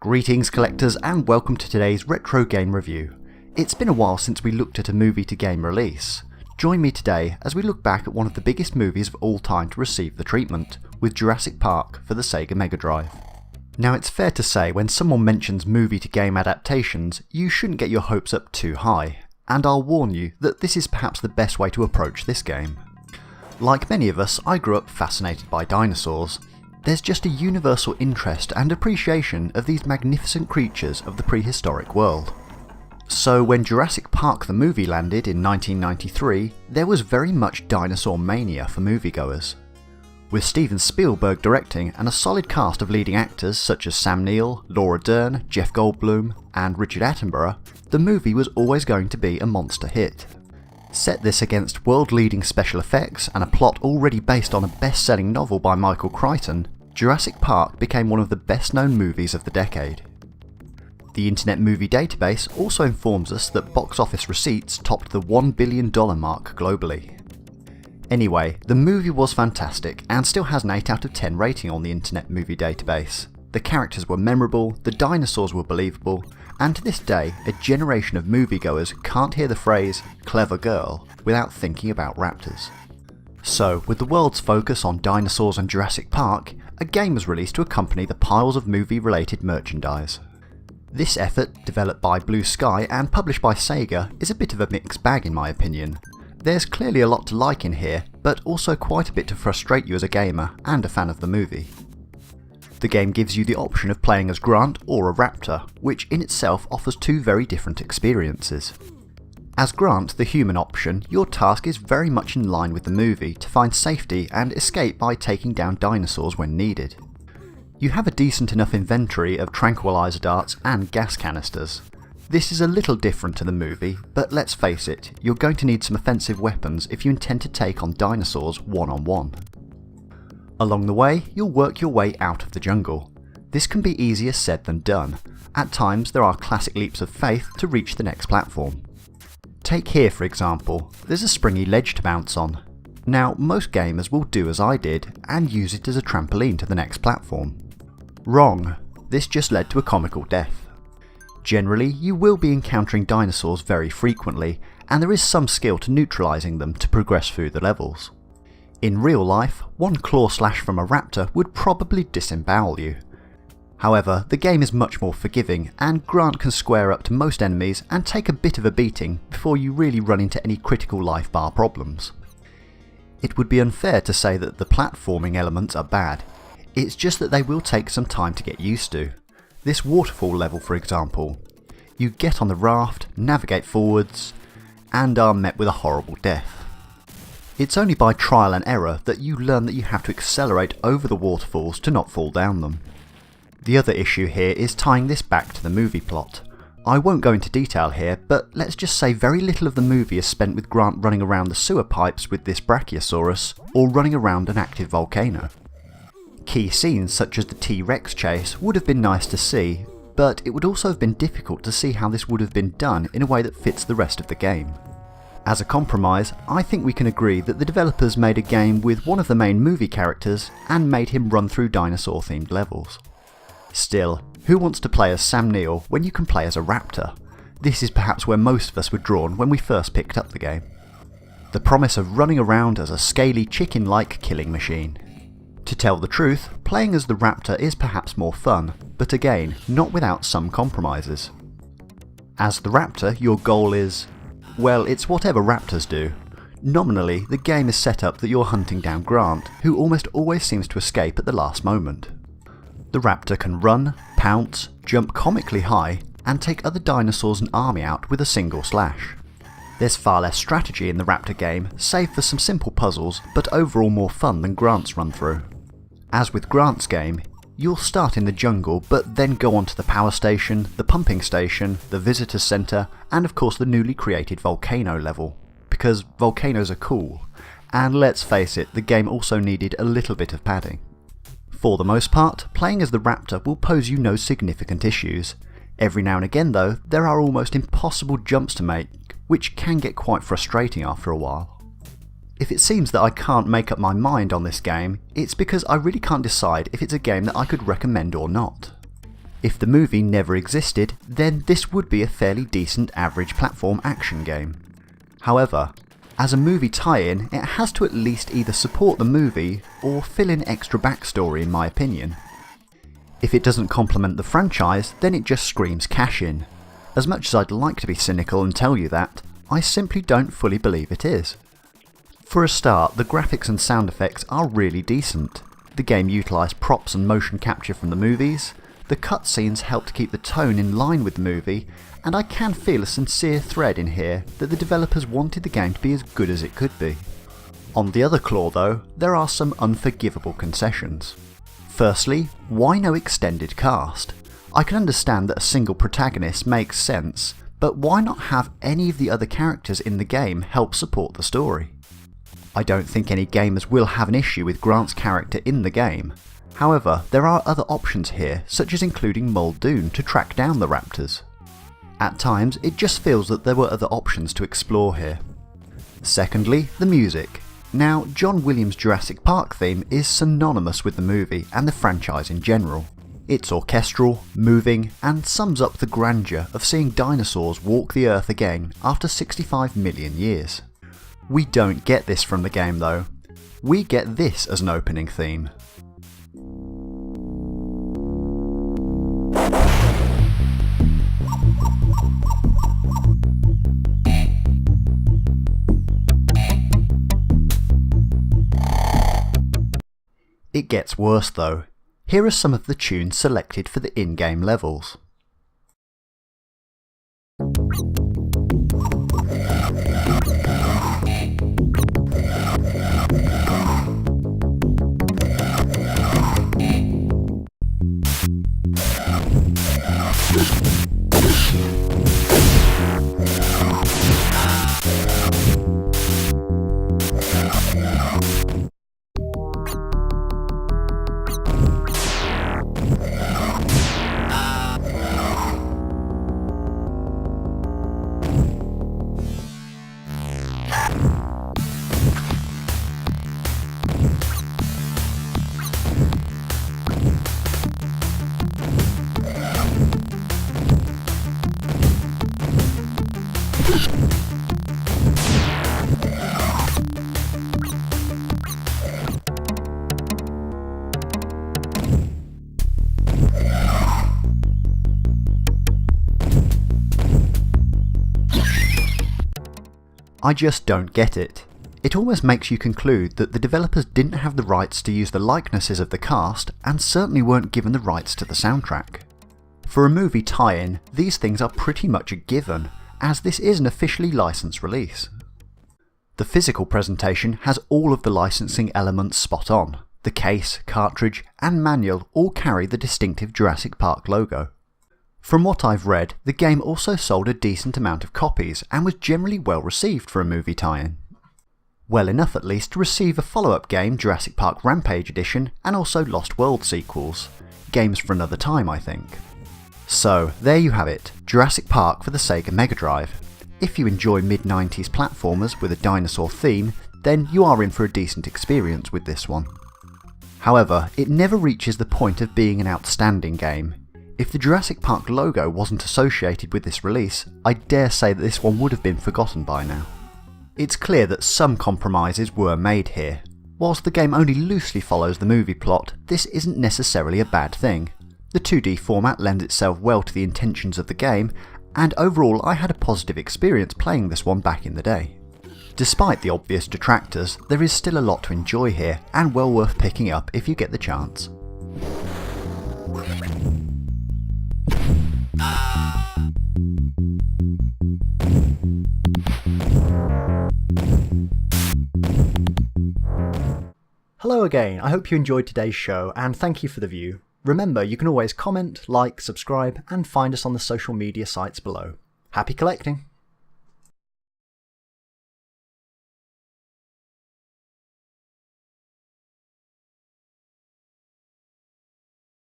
Greetings collectors and welcome to today's retro game review. It's been a while since we looked at a movie to game release. Join me today as we look back at one of the biggest movies of all time to receive the treatment, with Jurassic Park for the Sega Mega Drive. Now it's fair to say when someone mentions movie to game adaptations, you shouldn't get your hopes up too high, and I'll warn you that this is perhaps the best way to approach this game. Like many of us, I grew up fascinated by dinosaurs. There's just a universal interest and appreciation of these magnificent creatures of the prehistoric world. So when Jurassic Park the movie landed in 1993, there was very much dinosaur mania for moviegoers. With Steven Spielberg directing and a solid cast of leading actors such as Sam Neill, Laura Dern, Jeff Goldblum and Richard Attenborough, the movie was always going to be a monster hit. Set this against world-leading special effects and a plot already based on a best-selling novel by Michael Crichton, Jurassic Park became one of the best-known movies of the decade. The Internet Movie Database also informs us that box office receipts topped the $1 billion mark globally. Anyway, the movie was fantastic and still has an 8 out of 10 rating on the Internet Movie Database. The characters were memorable, the dinosaurs were believable, and to this day, a generation of moviegoers can't hear the phrase "clever girl" without thinking about raptors. So, with the world's focus on dinosaurs and Jurassic Park, a game was released to accompany the piles of movie-related merchandise. This effort, developed by Blue Sky and published by Sega, is a bit of a mixed bag in my opinion. There's clearly a lot to like in here, but also quite a bit to frustrate you as a gamer and a fan of the movie. The game gives you the option of playing as Grant or a raptor, which in itself offers two very different experiences. As Grant, the human option, your task is very much in line with the movie to find safety and escape by taking down dinosaurs when needed. You have a decent enough inventory of tranquilizer darts and gas canisters. This is a little different to the movie, but let's face it, you're going to need some offensive weapons if you intend to take on dinosaurs one-on-one. Along the way, you'll work your way out of the jungle. This can be easier said than done. At times there are classic leaps of faith to reach the next platform. Take here for example, there's a springy ledge to bounce on. Now most gamers will do as I did and use it as a trampoline to the next platform. Wrong, this just led to a comical death. Generally you will be encountering dinosaurs very frequently and there is some skill to neutralising them to progress through the levels. In real life, one claw slash from a raptor would probably disembowel you. However, the game is much more forgiving and Grant can square up to most enemies and take a bit of a beating before you really run into any critical life bar problems. It would be unfair to say that the platforming elements are bad, it's just that they will take some time to get used to. This waterfall level for example, you get on the raft, navigate forwards, and are met with a horrible death. It's only by trial and error that you learn that you have to accelerate over the waterfalls to not fall down them. The other issue here is tying this back to the movie plot. I won't go into detail here, but let's just say very little of the movie is spent with Grant running around the sewer pipes with this Brachiosaurus, or running around an active volcano. Key scenes such as the T-Rex chase would have been nice to see, but it would also have been difficult to see how this would have been done in a way that fits the rest of the game. As a compromise, I think we can agree that the developers made a game with one of the main movie characters and made him run through dinosaur-themed levels. Still, who wants to play as Sam Neill when you can play as a raptor? This is perhaps where most of us were drawn when we first picked up the game. The promise of running around as a scaly chicken-like killing machine. To tell the truth, playing as the raptor is perhaps more fun, but again, not without some compromises. As the raptor, your goal is... well, it's whatever raptors do. Nominally, the game is set up that you're hunting down Grant, who almost always seems to escape at the last moment. The raptor can run, pounce, jump comically high, and take other dinosaurs and army out with a single slash. There's far less strategy in the raptor game, save for some simple puzzles, but overall more fun than Grant's run through. As with Grant's game, you'll start in the jungle but then go on to the power station, the pumping station, the visitor centre, and of course the newly created volcano level. Because volcanoes are cool, and let's face it, the game also needed a little bit of padding. For the most part, playing as the raptor will pose you no significant issues. Every now and again though, there are almost impossible jumps to make, which can get quite frustrating after a while. If it seems that I can't make up my mind on this game, it's because I really can't decide if it's a game that I could recommend or not. If the movie never existed, then this would be a fairly decent average platform action game. However, as a movie tie-in, it has to at least either support the movie or fill in extra backstory in my opinion. If it doesn't complement the franchise, then it just screams cash in. As much as I'd like to be cynical and tell you that, I simply don't fully believe it is. For a start, the graphics and sound effects are really decent. The game utilised props and motion capture from the movies, the cutscenes helped keep the tone in line with the movie, and I can feel a sincere thread in here that the developers wanted the game to be as good as it could be. On the other claw though, there are some unforgivable concessions. Firstly, why no extended cast? I can understand that a single protagonist makes sense, but why not have any of the other characters in the game help support the story? I don't think any gamers will have an issue with Grant's character in the game. However, there are other options here, such as including Muldoon to track down the Raptors. At times, it just feels that there were other options to explore here. Secondly, the music. Now, John Williams' Jurassic Park theme is synonymous with the movie and the franchise in general. It's orchestral, moving, and sums up the grandeur of seeing dinosaurs walk the earth again after 65 million years. We don't get this from the game though. We get this as an opening theme. It gets worse though. Here are some of the tunes selected for the in-game levels. I just don't get it. It almost makes you conclude that the developers didn't have the rights to use the likenesses of the cast and certainly weren't given the rights to the soundtrack. For a movie tie-in, these things are pretty much a given, as this is an officially licensed release. The physical presentation has all of the licensing elements spot on. The case, cartridge, and manual all carry the distinctive Jurassic Park logo. From what I've read, the game also sold a decent amount of copies and was generally well received for a movie tie-in. Well enough at least to receive a follow-up game, Jurassic Park Rampage Edition, and also Lost World sequels. Games for another time, I think. So, there you have it, Jurassic Park for the Sega Mega Drive. If you enjoy mid-90s platformers with a dinosaur theme, then you are in for a decent experience with this one. However, it never reaches the point of being an outstanding game. If the Jurassic Park logo wasn't associated with this release, I dare say that this one would have been forgotten by now. It's clear that some compromises were made here. Whilst the game only loosely follows the movie plot, this isn't necessarily a bad thing. The 2D format lends itself well to the intentions of the game, and overall I had a positive experience playing this one back in the day. Despite the obvious detractors, there is still a lot to enjoy here, and well worth picking up if you get the chance. Hello again, I hope you enjoyed today's show and thank you for the view. Remember, you can always comment, like, subscribe and find us on the social media sites below. Happy collecting!